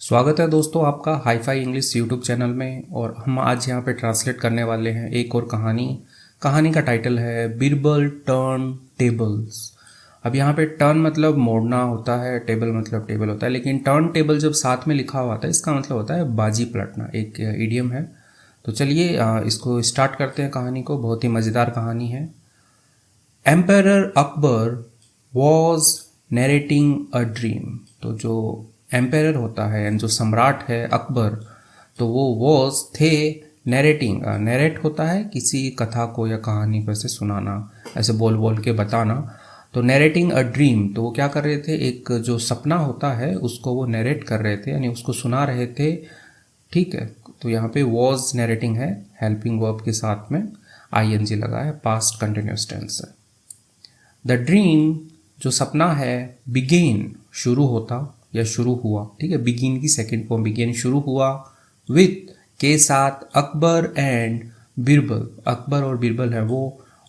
स्वागत है दोस्तों आपका hi fi English YouTube channel में। और हम आज यहाँ पे ट्रांसलेट करने वाले हैं एक और कहानी का टाइटल है बीरबल टर्न टेबल्स। अब यहाँ पे टर्न मतलब मोड़ना होता है, टेबल मतलब टेबल होता है, लेकिन टर्न टेबल जब साथ में लिखा हुआ होता है इसका मतलब होता है बाजी पलटना, एक इडियम है। तो चलिए इसको स्टार्ट करते हैं कहानी को। बहुत ही मज़ेदार कहानी है। Emperor Akbar was narrating a dream. तो जो एम्परर होता है यानी जो सम्राट है अकबर, तो वो वॉज थे नरेटिंग। नरेट होता है किसी कथा को या कहानी को ऐसे सुनाना, ऐसे बोल बोल के बताना। तो नरेटिंग अ ड्रीम, तो वो क्या कर रहे थे, एक जो सपना होता है उसको वो नरेट कर रहे थे यानी उसको सुना रहे थे। ठीक है, तो यहाँ पे वॉज नरेटिंग है, हेल्पिंग वर्ब के साथ में आईएनजी लगा है, पास्ट कंटिन्यूस टेंस है। द ड्रीम जो सपना है, बिगेन शुरू होता या शुरू हुआ। ठीक है, बिगिन की सेकंड फॉर्म बिगेन शुरू हुआ, विथ के साथ अकबर एंड बीरबल। अकबर और बीरबल है वो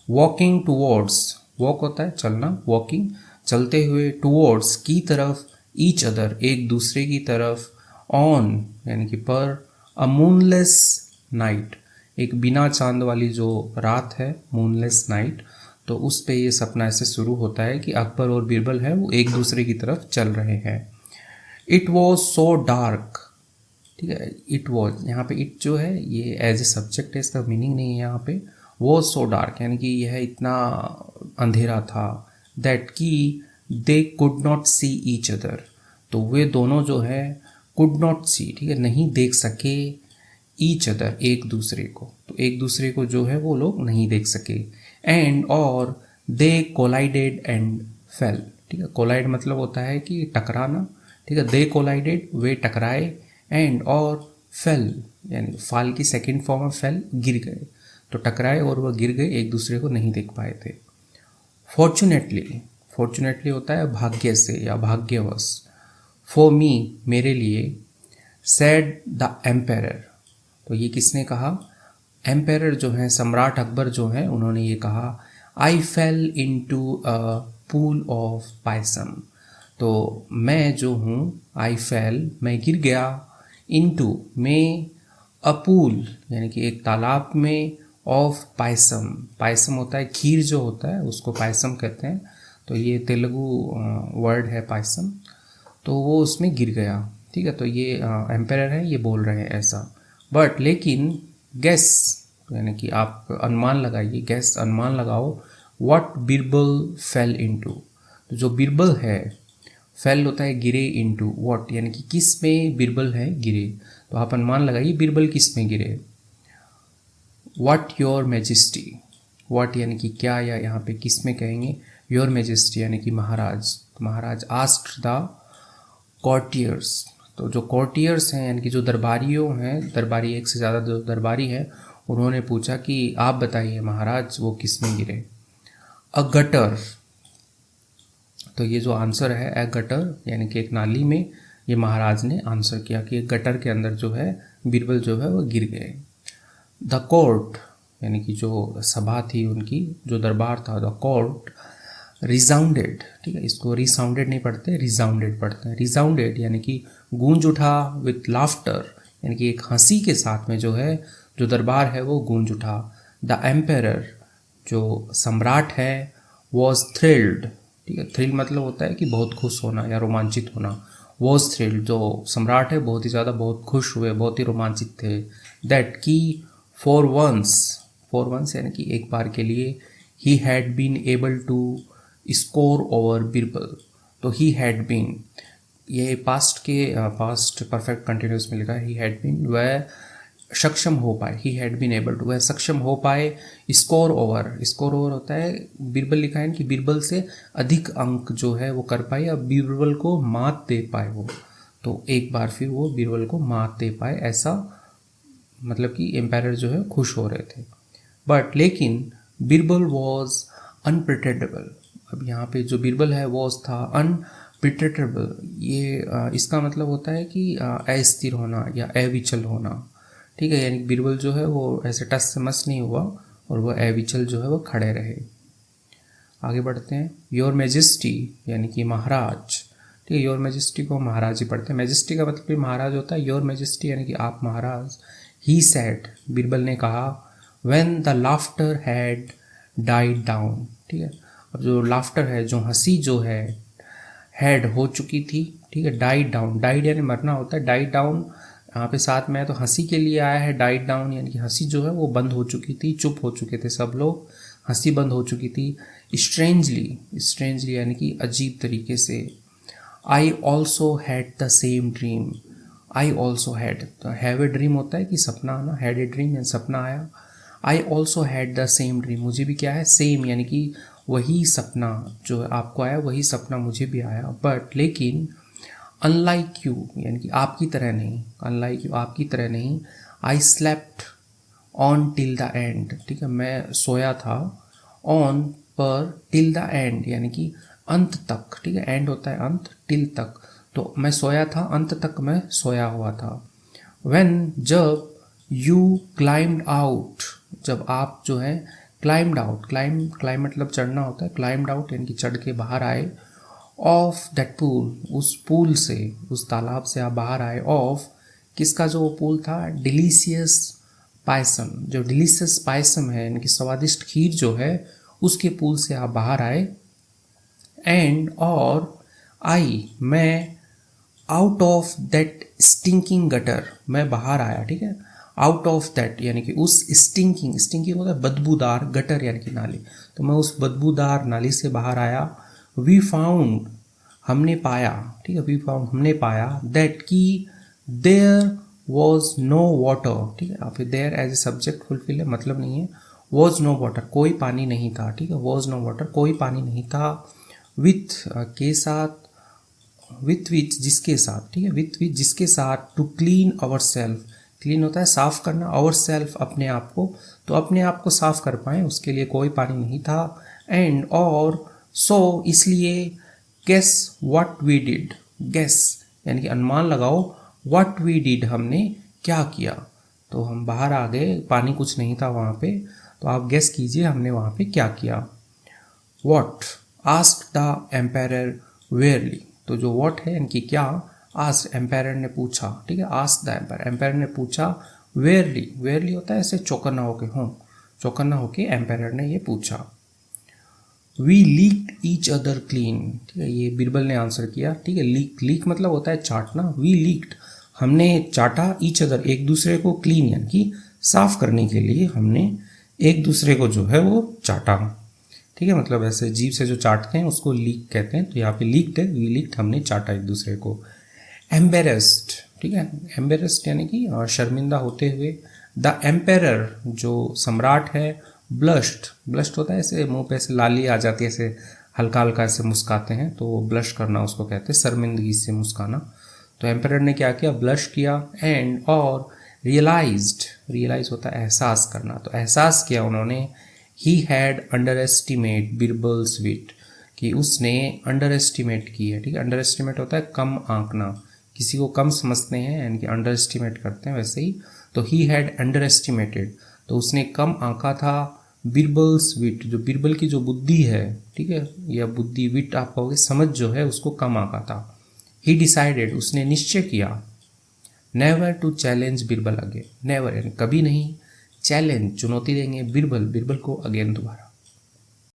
वॉकिंग टूवर्ड्स, वॉक होता है चलना, वॉकिंग चलते हुए, टूवर्ड्स की तरफ, ईच अदर एक दूसरे की तरफ, ऑन यानी कि पर, अ मूनलेस नाइट एक बिना चांद वाली जो रात है, मूनलेस नाइट। तो उस पे ये सपना ऐसे शुरू होता है कि अकबर और बीरबल है वो एक दूसरे की तरफ चल रहे हैं। It was so dark. ठीक है, इट वॉज यहाँ पे इट जो है ये एज ए सब्जेक्ट है, इसका मीनिंग नहीं है यहाँ पे। वॉज सो डार्क यानी कि यह इतना अंधेरा था, दैट कि they could not see each other. तो वे दोनों जो है कुड नॉट सी, ठीक है, नहीं देख सके, ईच अदर एक दूसरे को, तो एक दूसरे को जो है वो लोग नहीं देख सके। एंड और दे कोलाइडेड एंड फेल। ठीक है, कोलाइड मतलब होता है कि टकराना। ठीक है, दे कोलाइडेड वे टकराए, एंड और फेल यानी फाल की सेकंड फॉर्म ऑफ फेल, गिर गए। तो टकराए और वह गिर गए, एक दूसरे को नहीं देख पाए थे। फॉर्चुनेटली, फॉर्चुनेटली होता है भाग्य से या भाग्यवश। फॉर मी मेरे लिए, सेड द एम्पेरर। तो ये किसने कहा, एम्पेरर जो है सम्राट अकबर जो है उन्होंने ये कहा, I fell into a pool of payasam. तो मैं जो हूँ, आई फेल मैं गिर गया, इनटू में, अ पूल यानी कि एक तालाब में, ऑफ पायसम, पायसम होता है खीर जो होता है उसको पायसम कहते हैं। तो ये तेलुगु वर्ड है पायसम। तो वो उसमें गिर गया। ठीक है, तो ये एम्पेरर है ये बोल रहे हैं ऐसा। बट लेकिन गेस यानी कि आप अनुमान लगाइए, गेस अनुमान लगाओ, व्हाट बीरबल फेल इनटू। तो जो बीरबल है, फेल होता है गिरे, इनटू व्हाट यानी कि किस में बीरबल है गिरे। तो आप अनुमान लगाइए बीरबल किस में गिरे। व्हाट योर मैजेस्टी, व्हाट यानी कि क्या, या यहाँ पे किस में कहेंगे, योर मैजेस्टी यानी कि महाराज। तो महाराज आस्क्ड द कॉर्टियर्स। तो जो कॉर्टियर्स हैं यानी कि जो दरबारियों हैं, दरबारी एक से ज़्यादा जो दरबारी है, उन्होंने पूछा कि आप बताइए महाराज वो किस में गिरे। अ गटर, तो ये जो आंसर है ए गटर यानी कि एक नाली में, ये महाराज ने आंसर किया कि एक गटर के अंदर जो है बीरबल जो है वो गिर गए। द कोर्ट यानी कि जो सभा थी उनकी, जो दरबार था, द कोर्ट रिसाउंडेड। ठीक है, इसको रिसाउंडेड नहीं पढ़ते, रिसाउंडेड पढ़ते हैं। रिसाउंडेड यानी कि गूंज उठा, विथ लाफ्टर यानी कि एक हंसी के साथ में जो है जो दरबार है वो गूंज उठा। द एम्पेरर जो सम्राट है, वॉज थ्रिल्ड। ठीक है, थ्रिल मतलब होता है कि बहुत खुश होना या रोमांचित होना। वॉज थ्रिल्ड जो सम्राट है बहुत ही ज़्यादा बहुत खुश हुए, बहुत ही रोमांचित थे। दैट की फॉर वंस यानी कि एक बार के लिए, he had been able to score over Birbal. तो ही हैड बीन, ये पास्ट परफेक्ट कंटिन्यूस में लिखा है, ही हैड बीन, वह सक्षम हो पाए, he had been able to वह सक्षम हो पाए, स्कोर ओवर, स्कोर ओवर होता है बीरबल लिखा है कि बीरबल से अधिक अंक जो है वो कर पाए या बीरबल को मात दे पाए वो। तो एक बार फिर वो बीरबल को मात दे पाए, ऐसा मतलब कि एम्पायर जो है खुश हो रहे थे। बट लेकिन बीरबल वॉज अनप्रिटेडेबल। अब यहाँ पे जो बीरबल है वॉज था अनप्रिटेडेबल, ये इसका मतलब होता है कि अस्थिर होना या अविचल होना। ठीक है, यानी बीरबल जो है वो ऐसे टस से मस नहीं हुआ और वह अविचल जो है वो खड़े रहे। आगे बढ़ते हैं। योर मैजेस्टी यानी कि महाराज, ठीक है। योर मैजेस्टी को महाराज ही पढ़ते हैं, मैजेस्टी का मतलब भी महाराज होता है, योर मैजेस्टी यानी कि आप महाराज। ही सेड, बीरबल ने कहा, when the laughter had died down, ठीक है। अब जो लाफ्टर है, जो हंसी जो है, हैड हो चुकी थी, ठीक है। डाइड डाउन, डाइड यानी मरना होता है, डाइड डाउन यहाँ पे साथ में है तो हंसी के लिए आया है, डाइड डाउन यानी कि हंसी जो है वो बंद हो चुकी थी, चुप हो चुके थे सब लोग, हंसी बंद हो चुकी थी। स्ट्रेंजली, स्ट्रेंजली यानी कि अजीब तरीके से। I also had the same dream, I also had, तो हैव ए ड्रीम होता है कि सपना आना, हैड ए ड्रीम यानी सपना आया। I also had the same dream, मुझे भी क्या है, सेम यानी कि वही सपना जो आपको आया वही सपना मुझे भी आया। बट लेकिन अनलाइक यू यानी कि आपकी तरह नहीं, अनलाइक यू आपकी तरह नहीं। I slept on till the end, ठीक है, मैं सोया था, ऑन पर, टिल द एंड यानी कि अंत तक, ठीक है, एंड होता है अंत, टिल तक, तो मैं सोया था, अंत तक मैं सोया हुआ था। व्हेन, जब, यू क्लाइम्ड आउट, जब आप जो है क्लाइम्ड आउट, क्लाइम मतलब चढ़ना होता है, क्लाइम्ड आउट यानी कि चढ़ के बाहर आए, ऑफ दैट पूल, उस पूल से, उस तालाब से आप बाहर आए, ऑफ किसका जो पूल था, डिलीशियस पायसम, जो डिलीशियस पायसम है यानी कि स्वादिष्ट खीर जो है उसके पूल से आप बाहर आए। एंड, और, आई, मैं, out of that stinking gutter, मैं बाहर आया, ठीक है, आउट ऑफ दैट यानी कि उस स्टिंकिंग, स्टिंकिंग होता है बदबूदार, गटर यानी कि नाली, तो मैं उस बदबूदार नाली से बाहर आया। वी फाउंड, हमने पाया, ठीक है, वी फाउंड हमने पाया, दैट की देयर वॉज नो वाटर, ठीक है, फिर there as a subject fulfil है, मतलब नहीं है, वॉज नो वाटर, कोई पानी नहीं था, ठीक है, वॉज नो वाटर, कोई पानी नहीं था। विथ के साथ, विथ विच जिसके साथ, ठीक है, विथ विच जिसके साथ, to clean our self, clean होता है साफ करना, आवर सेल्फ अपने आप को, तो अपने आप को साफ कर पाएँ उसके लिए कोई पानी नहीं था। एंड, और, सो इसलिए, guess what we did, guess यानी कि अनुमान लगाओ, व्हाट वी डिड हमने क्या किया, तो हम बाहर आ गए, पानी कुछ नहीं था वहाँ पे, तो आप गेस कीजिए हमने वहाँ पे क्या किया। व्हाट, आस्क्ड द एम्पायर वेयरली, तो जो व्हाट है यानी कि क्या, आस्क्ड एम्पायर ने पूछा, ठीक है, आस्क्ड द एम्पायर, एम्पायर ने पूछा, वेयरली, वेयरली होता है ऐसे चौकन्ना होके, हों चौकन्ना होके एम्पायर ने ये पूछा। We licked each other clean, ठीक है, ये बीरबल ने आंसर किया, ठीक है, लीक, लीक मतलब होता है चाटना, वी लीक्ड हमने चाटा, ईच अदर एक दूसरे को, क्लीन यानी कि साफ करने के लिए हमने एक दूसरे को जो है वो चाटा, ठीक है, मतलब ऐसे जीभ से जो चाटते हैं उसको लीक कहते हैं, तो यहाँ पे लीक्ड है, वी लीक्ड हमने चाटा एक दूसरे को। एम्बेरस्ड, ठीक है, एम्बेरस्ड यानी कि शर्मिंदा होते हुए। द एम्पेरर जो सम्राट है, ब्लश्ड, ब्लश्ड होता है ऐसे मुंह पे ऐसे लाली आ जाती है, ऐसे हल्का हल्का ऐसे मुस्काते हैं, तो ब्लश करना उसको कहते हैं, शर्मिंदगी से मुस्काना। तो एम्पेरर ने क्या किया, ब्लश किया। एंड, और, रियलाइज्ड, रियलाइज होता है एहसास करना, तो एहसास किया उन्होंने, he had underestimate Birbal's wit, कि उसने अंडर एस्टिमेट की है, ठीक है, अंडर एस्टिमेट होता है कम आंकना, किसी को कम समझते हैं यानी कि अंडर एस्टिमेट करते हैं, वैसे ही, तो ही हैड अंडर एस्टिमेटेड, तो उसने कम आंका था, बीरबल्स विट, जो बीरबल की जो बुद्धि है, ठीक है, या बुद्धि, विट आप कहोगे समझ जो है, उसको कम आंका था। ही डिसाइडेड, उसने निश्चय किया, never to challenge Birbal again, never यानी कभी नहीं, चैलेंज चुनौती देंगे, बीरबल, बीरबल को अगेन दोबारा।